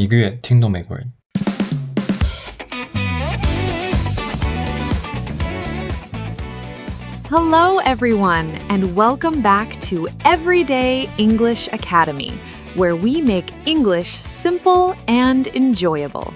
1个月听懂美国人。Hello, everyone, and welcome back to Everyday English Academy, where we make English simple and enjoyable.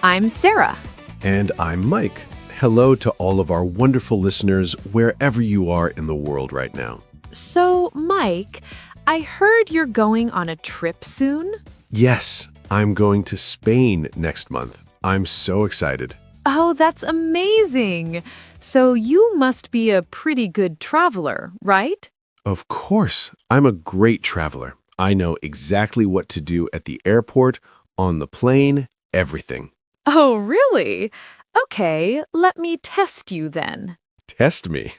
I'm Sarah. And I'm Mike. Hello to all of our wonderful listeners wherever you are in the world right now. So, Mike, I heard you're going on a trip soon? Yes, I'm going to Spain next month. I'm so excited. Oh, that's amazing. So you must be a pretty good traveler, right? Of course, I'm a great traveler. I know exactly what to do at the airport, on the plane, everything. Oh, really? Okay, let me test you then. Test me.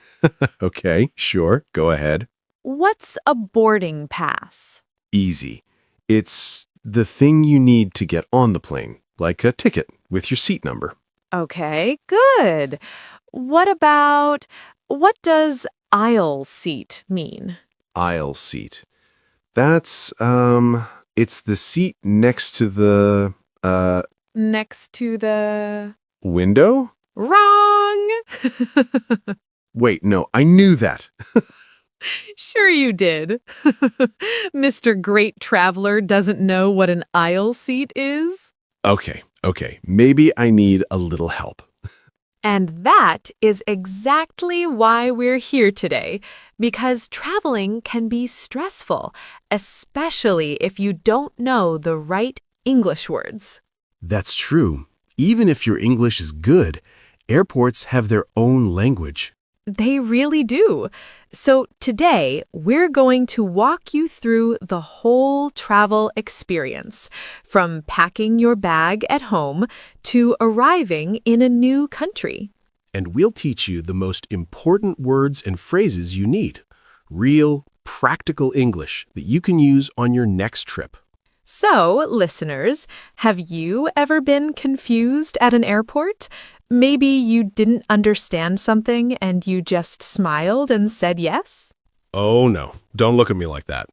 Okay, sure, go ahead. What's a boarding pass? Easy. It's the thing you need to get on the plane, like a ticket with your seat number. Okay, good. What does aisle seat mean? Aisle seat. That's, it's the seat next to the, Next to the... window? Wrong! Wait, no, I knew that. Sure you did. Mr. Great Traveler doesn't know what an aisle seat is? Okay, maybe I need a little help. And that is exactly why we're here today, because traveling can be stressful, especially if you don't know the right English words. That's true. Even if your English is good, airports have their own language. They really do. So today, we're going to walk you through the whole travel experience, from packing your bag at home to arriving in a new country. And we'll teach you the most important words and phrases you need. Real, practical English that you can use on your next trip. So, listeners, have you ever been confused at an airport? Maybe you didn't understand something and you just smiled and said yes? Oh no, don't look at me like that.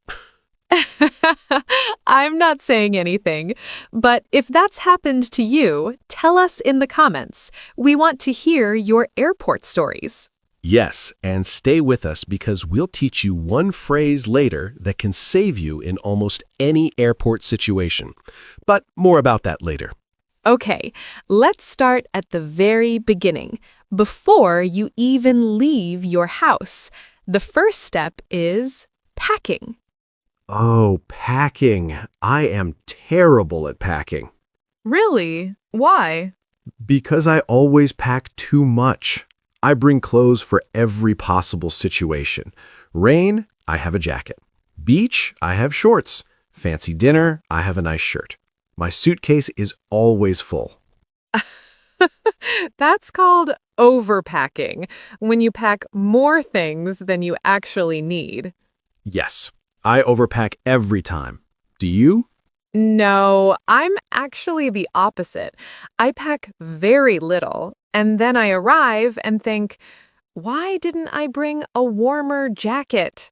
I'm not saying anything, but if that's happened to you, tell us in the comments. We want to hear your airport stories. Yes, and stay with us because we'll teach you one phrase later that can save you in almost any airport situation. But more about that later. Okay, let's start at the very beginning, before you even leave your house. The first step is packing. Oh, packing. I am terrible at packing. Really? Why? Because I always pack too much. I bring clothes for every possible situation. Rain, I have a jacket. Beach, I have shorts. Fancy dinner, I have a nice shirt. My suitcase is always full. That's called overpacking, when you pack more things than you actually need. Yes, I overpack every time. Do you? No, I'm actually the opposite. I pack very little, and then I arrive and think, why didn't I bring a warmer jacket?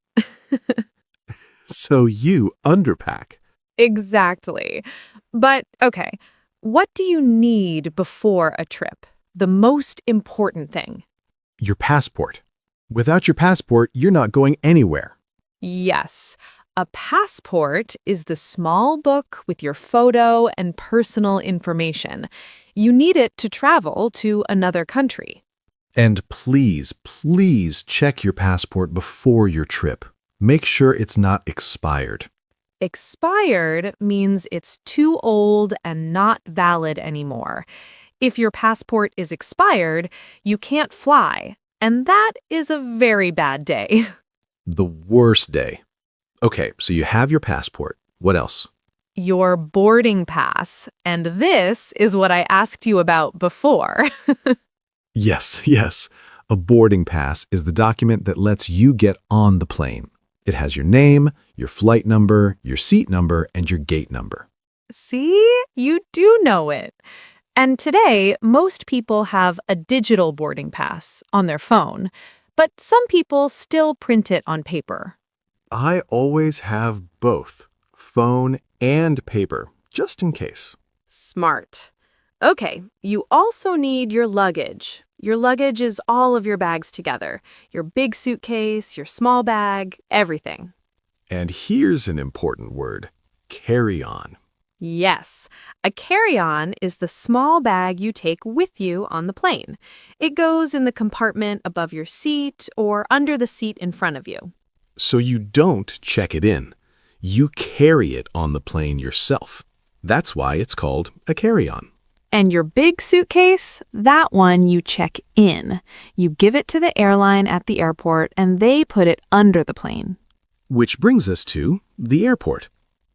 So you underpack. Exactly. But, okay, what do you need before a trip? The most important thing. Your passport. Without your passport, you're not going anywhere. Yes. A passport is the small book with your photo and personal information. You need it to travel to another country. And please check your passport before your trip. Make sure it's not expired. Expired means it's too old and not valid anymore. If your passport is expired, you can't fly, and that is a very bad day. The worst day. Okay, so you have your passport. What else? Your boarding pass, and this is what I asked you about before. Yes. A boarding pass is the document that lets you get on the plane. It has your name, your flight number, your seat number, and your gate number. See? You do know it. And today, most people have a digital boarding pass on their phone, but some people still print it on paper. I always have both, phone and paper, just in case. Smart. Okay, you also need your luggage. Your luggage is all of your bags together. Your big suitcase, your small bag, everything. And here's an important word, carry-on. Yes, a carry-on is the small bag you take with you on the plane. It goes in the compartment above your seat or under the seat in front of you. So you don't check it in. You carry it on the plane yourself. That's why it's called a carry-on. And your big suitcase, that one you check in. You give it to the airline at the airport and they put it under the plane. Which brings us to the airport.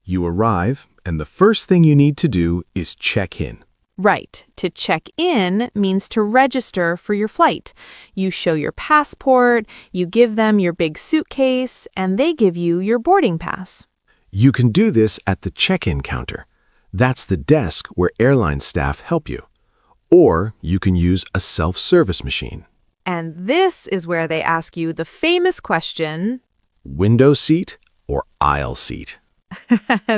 You arrive, and the first thing you need to do is check in. Right. To check in means to register for your flight. You show your passport, you give them your big suitcase, and they give you your boarding pass. You can do this at the check-in counter. That's the desk where airline staff help you. Or you can use a self-service machine. And this is where they ask you the famous question, Window seat or aisle seat?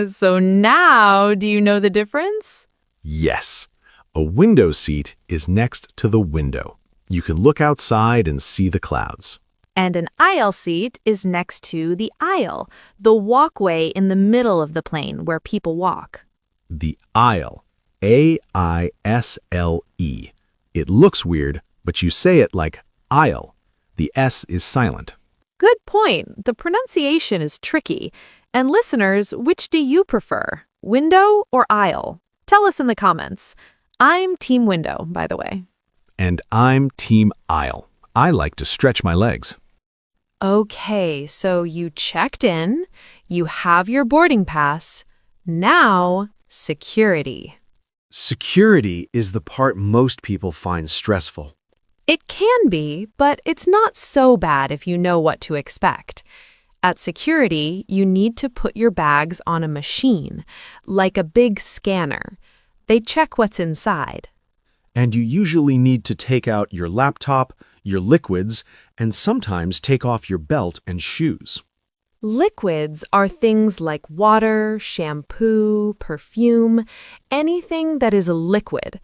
so now do you know the difference? Yes. A window seat is next to the window. You can look outside and see the clouds. And an aisle seat is next to the aisle, the walkway in the middle of the plane where people walk. The aisle, A-I-S-L-E. It looks weird, but you say it like aisle. The S is silent. Good point. The pronunciation is tricky. And listeners, which do you prefer, window or aisle? Tell us in the comments. I'm Team Window, by the way. And I'm Team Aisle. I like to stretch my legs. Okay, so you checked in, you have your boarding pass. Now, security. Security is the part most people find stressful. It can be, but it's not so bad if you know what to expect. At security, you need to put your bags on a machine, like a big scanner. They check what's inside. And you usually need to take out your laptop, your liquids, and sometimes take off your belt and shoes. Liquids are things like water, shampoo, perfume, anything that is a liquid.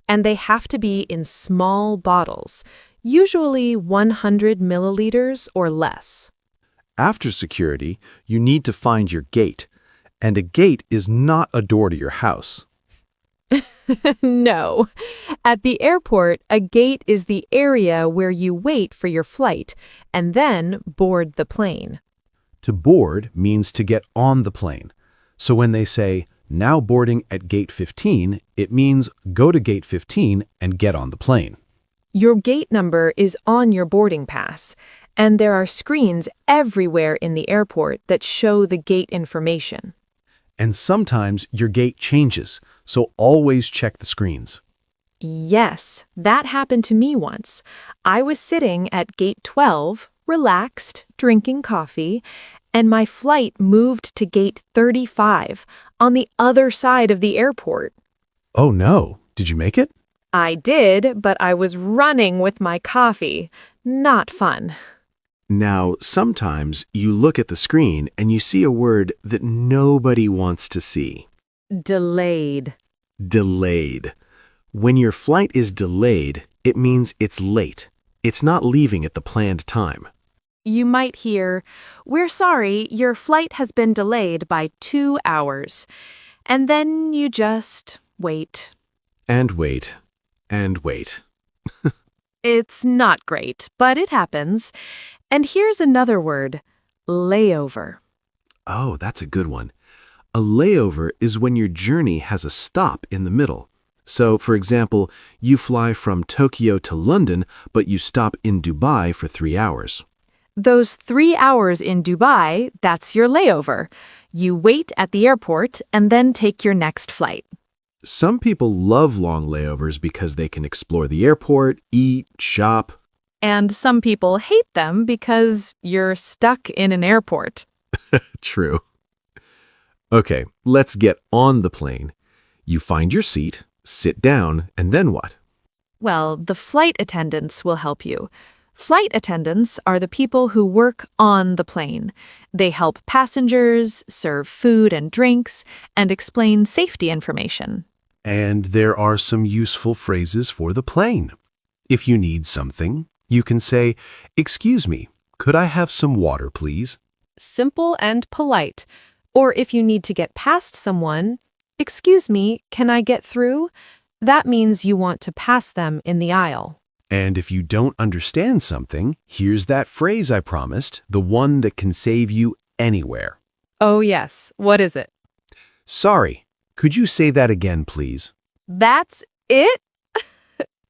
And they have to be in small bottles, usually 100 milliliters or less. After security, you need to find your gate. And a gate is not a door to your house. No. At the airport, a gate is the area where you wait for your flight and then board the plane. To board means to get on the plane. So when they say, now boarding at gate 15, it means go to gate 15 and get on the plane. Your gate number is on your boarding pass, and there are screens everywhere in the airport that show the gate information. And sometimes your gate changes, so always check the screens. Yes, that happened to me once. I was sitting at gate 12, relaxed, drinking coffee, and my flight moved to gate 35 on the other side of the airport. Oh no, did you make it? I did, but I was running with my coffee. Not fun. Now, sometimes you look at the screen and you see a word that nobody wants to see. Delayed. Delayed. When your flight is delayed, it means it's late. It's not leaving at the planned time. You might hear, "We're sorry, your flight has been delayed by 2 hours." And then you just wait. And wait. And wait. It's not great, but it happens. And here's another word, layover. Oh, that's a good one. A layover is when your journey has a stop in the middle. So, for example, you fly from Tokyo to London, but you stop in Dubai for 3 hours. Those 3 hours in Dubai, that's your layover. You wait at the airport and then take your next flight. Some people love long layovers because they can explore the airport, eat, shop. And some people hate them because you're stuck in an airport. True. Okay, let's get on the plane. You find your seat, sit down, and then what? Well, the flight attendants will help you. Flight attendants are the people who work on the plane. They help passengers, serve food and drinks, and explain safety information. And there are some useful phrases for the plane. If you need something, you can say, "Excuse me, could I have some water, please?" Simple and polite. Or if you need to get past someone, "Excuse me, can I get through?" That means you want to pass them in the aisle. And if you don't understand something, here's that phrase I promised, the one that can save you anywhere. Oh yes, what is it? Sorry, could you say that again, please? That's it?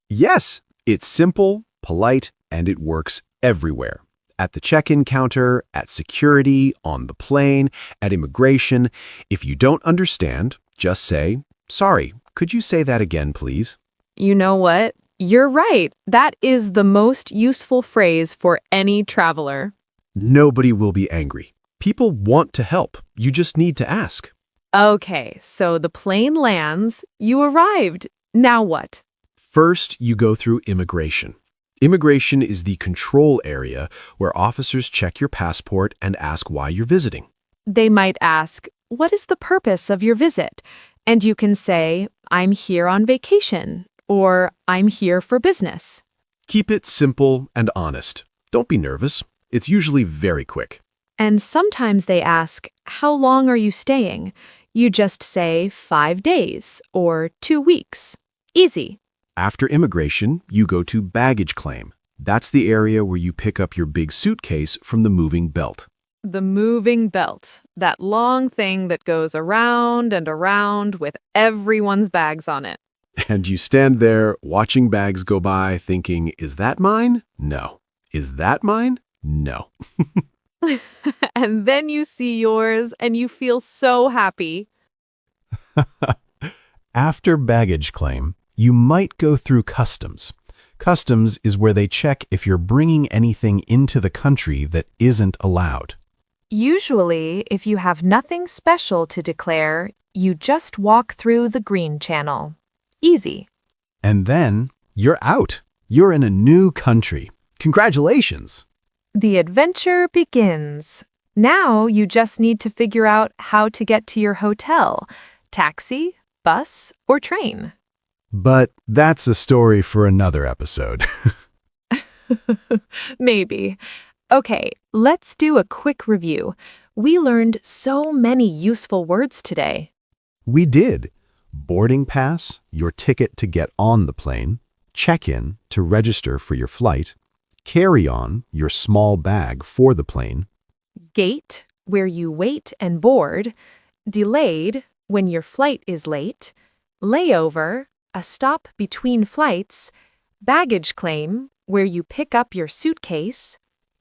Yes, it's simple, polite, and it works everywhere. At the check-in counter, at security, on the plane, at immigration. If you don't understand, just say, "Sorry, could you say that again, please?" You know what? You're right. That is the most useful phrase for any traveler. Nobody will be angry. People want to help. You just need to ask. Okay, so the plane lands, you arrived. Now what? First, you go through immigration. Immigration is the control area where officers check your passport and ask why you're visiting. They might ask, "What is the purpose of your visit?" And you can say, "I'm here on vacation," or "I'm here for business." Keep it simple and honest. Don't be nervous. It's usually very quick. And sometimes they ask, "How long are you staying?" You just say 5 days or 2 weeks. Easy. After immigration, you go to baggage claim. That's the area where you pick up your big suitcase from the moving belt. The moving belt, that long thing that goes around and around with everyone's bags on it. And you stand there watching bags go by thinking, "Is that mine? No. Is that mine? No." And then you see yours and you feel so happy. After baggage claim, you might go through customs. Customs is where they check if you're bringing anything into the country that isn't allowed. Usually, if you have nothing special to declare, you just walk through the green channel. Easy. And then you're out. You're in a new country. Congratulations! The adventure begins. Now you just need to figure out how to get to your hotel, taxi, bus, or train. But that's a story for another episode. Maybe. Okay, let's do a quick review. We learned so many useful words today. We did. Boarding pass, your ticket to get on the plane. Check-in, to register for your flight. Carry-on, your small bag for the plane. Gate, where you wait and board. Delayed, when your flight is late. Layover, a stop between flights. Baggage claim, where you pick up your suitcase.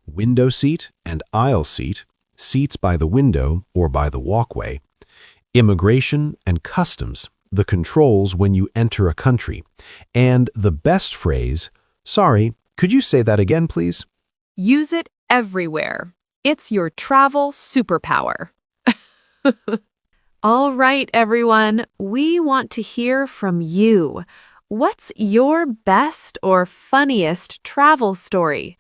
Window seat and aisle seat, seats by the window or by the walkway. Immigration and customs, the controls when you enter a country. And the best phrase, "Sorry, could you say that again, please?" Use it everywhere. It's your travel superpower. All right, everyone, we want to hear from you. What's your best or funniest travel story?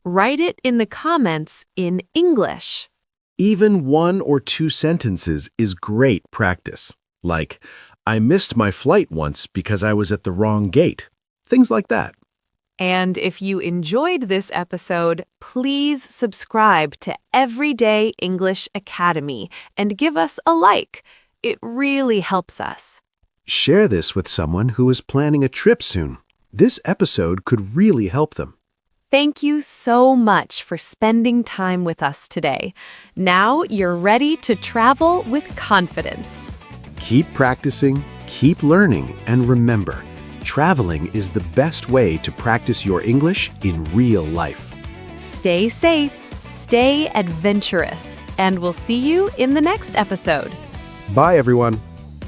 Write it in the comments in English. Even 1 or 2 sentences is great practice. Like, "I missed my flight once because I was at the wrong gate." Things like that. And if you enjoyed this episode, please subscribe to Everyday English Academy and give us a like. It really helps us. Share this with someone who is planning a trip soon. This episode could really help them. Thank you so much for spending time with us today. Now you're ready to travel with confidence. Keep practicing, keep learning, and remember, traveling is the best way to practice your English in real life. Stay safe, stay adventurous, and we'll see you in the next episode. Bye, everyone.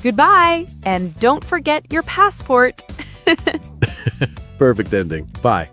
Goodbye, and don't forget your passport. Perfect ending. Bye.